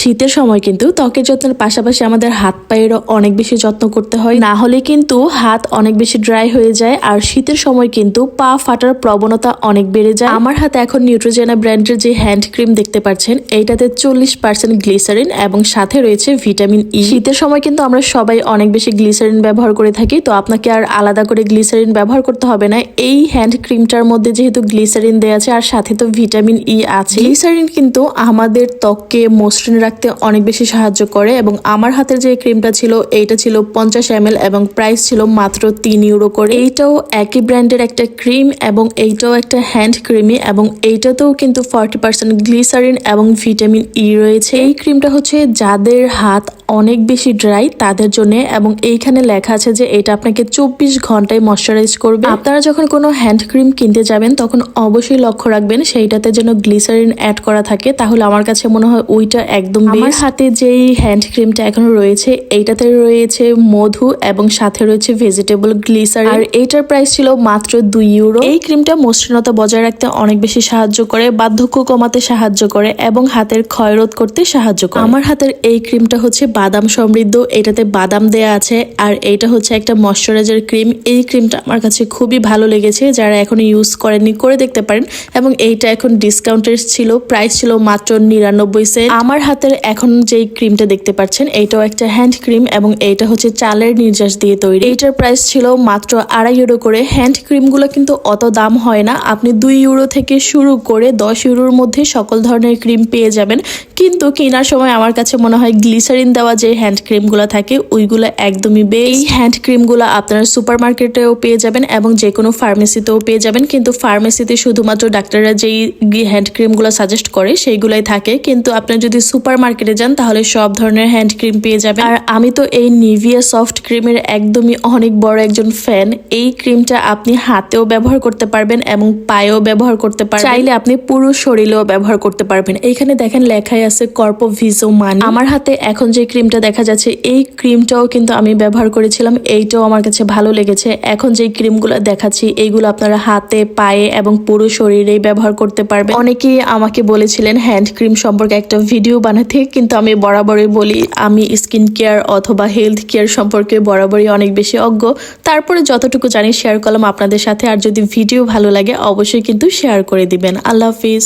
শীতের সময় কিন্তু ত্বকের যত্নের পাশাপাশি আমাদের হাত পায়েরও অনেক বেশি যত্ন করতে হয়, না হলে কিন্তু হাত অনেক বেশি ড্রাই হয়ে যায়। আর শীতের সময় কিন্তু পা ফাটার প্রবণতা অনেক বেড়ে যায়। আমার হাতে এখন নিউট্রোজেনা ব্র্যান্ডের যে হ্যান্ড ক্রিম দেখতে পাচ্ছেন, এইটাতে 40% গ্লিসারিন এবং সাথে রয়েছে ভিটামিন ই। শীতের সময় কিন্তু আমরা সবাই অনেক বেশি গ্লিসারিন ব্যবহার করে থাকি, তো আপনাকে আর আলাদা করে গ্লিসারিন ব্যবহার করতে হবে না। এই হ্যান্ড ক্রিমটার মধ্যে যেহেতু গ্লিসারিন দেওয়া আছে আর সাথে তো ভিটামিন ই আছে, গ্লিসারিন কিন্তু আমাদের ত্বককে মসৃণ রাখতে অনেক বেশি সাহায্য করে। এবং আমার হাতের যে ক্রিমটা ছিল এইটা ছিল 50 ml এবং প্রাইস ছিল মাত্র 3 ইউরো করে। এইটাও একই ব্র্যান্ডের একটা ক্রিম এবং এইটাও একটা হ্যান্ড ক্রিমই, এবং এইটাতেও কিন্তু 40% গ্লিসারিন এবং ভিটামিন ই রয়েছে। এই ক্রিমটা হচ্ছে যাদের হাত অনেক বেশি ড্রাই তাদের জন্য, এবং এইখানে লেখা আছে যে এটা আপনাকে 24 ঘন্টায় ময়শ্চারাইজ করবে। আপনারা যখন কোনো হ্যান্ড ক্রিম কিনতে যাবেন তখন অবশ্যই লক্ষ্য রাখবেন সেইটাতে যেন গ্লিসারিন অ্যাড করা থাকে, তাহলে আমার কাছে মনে হয় ওইটা একদম বেস্ট। আমার হাতে যেই হ্যান্ড ক্রিমটা এখন রয়েছে এইটাতে রয়েছে মধু এবং সাথে রয়েছে ভেজিটেবল গ্লিসারিন, আর এইটার প্রাইস ছিল মাত্র 2 ইউরো। এই ক্রিমটা মসৃণতা বজায় রাখতে অনেক বেশি সাহায্য করে, বার্ধক্য কমাতে সাহায্য করে এবং হাতের ক্ষয়রোধ করতে সাহায্য করে। আমার হাতের এই ক্রিমটা হচ্ছে বাদাম সমৃদ্ধ, এটাতে বাদাম দেয়া আছে, আর এইটা হচ্ছে একটা ময়শ্চারাইজার ক্রিম। এই ক্রিমটা আমার কাছে খুবই ভালো লেগেছে, যারা এখনো ইউজ করেননি করে দেখতে পারেন। এবং এইটা এখন ডিসকাউন্টের ছিল, প্রাইস ছিল মাত্র 99 সেন্ট। আমার হাতের এখন যেই ক্রিমটা দেখতে পাচ্ছেন এইটাও একটা হ্যান্ড ক্রিম এবং এইটা হচ্ছে চালের নির্যাস দিয়ে তৈরি। এইটার প্রাইস ছিল মাত্র 2.5 ইউরো করে। হ্যান্ড ক্রিমগুলো কিন্তু অত দাম হয় না, আপনি 2 ইউরো থেকে শুরু করে 10 ইউরোর মধ্যে সকল ধরনের ক্রিম পেয়ে যাবেন। কিন্তু কেনার সময় আমার কাছে মনে হয় গ্লিসারিন দেওয়া যে হ্যান্ড ক্রিমগুলো থাকে ওইগুলো একদমই বেস্ট। এই হ্যান্ড ক্রিমগুলো আপনারা সুপার মার্কেটেও পেয়ে যাবেন এবং যে কোনো ফার্মেসিতেও পেয়ে যাবেন, কিন্তু ফার্মেসিতে শুধুমাত্র ডাক্তাররা যেই হ্যান্ড ক্রিমগুলো সাজেস্ট করে সেইগুলাই থাকে, কিন্তু আপনি যদি সুপার মার্কেটে যান তাহলে সব ধরনের হ্যান্ড ক্রিম পেয়ে যাবেন। আর আমি তো এই নিভিয়া সফট ক্রিমের একদমই অনেক বড় একজন ফ্যান। এই ক্রিমটা আপনি হাতেও ব্যবহার করতে পারবেন এবং পায়েও ব্যবহার করতে পারবেন, চাইলে আপনি পুরো শরীরেও ব্যবহার করতে পারবেন। এইখানে দেখেন লেখাই আছে কর্পো ভিজো মানি। আমার হাতে এখন যে ক্রিমটা দেখা যাচ্ছে এই ক্রিমটাও কিন্তু আমি ব্যবহার করেছিলাম, এইটাও আমার কাছে ভালো লেগেছে। এখন যে ক্রিমগুলো দেখাচ্ছি এইগুলো আপনারা হাতে, পায়ে এবং পুরো শরীরেই ব্যবহার করতে পারবেন। অনেকেই আমাকে বলেছিলেন হ্যান্ড ক্রিম সম্পর্কে একটা ভিডিও বানাতে, কিন্তু আমি বরাবরই বলি আমি স্কিন কেয়ার অথবা হেলথ কেয়ার সম্পর্কে বরাবরই অনেক বেশি অজ্ঞ। তারপরে যতটুকু জানি শেয়ার করলাম আপনাদের সাথে। আর যদি ভিডিও ভালো লাগে অবশ্যই কিন্তু শেয়ার করে দিবেন। আল্লাহ হাফিজ।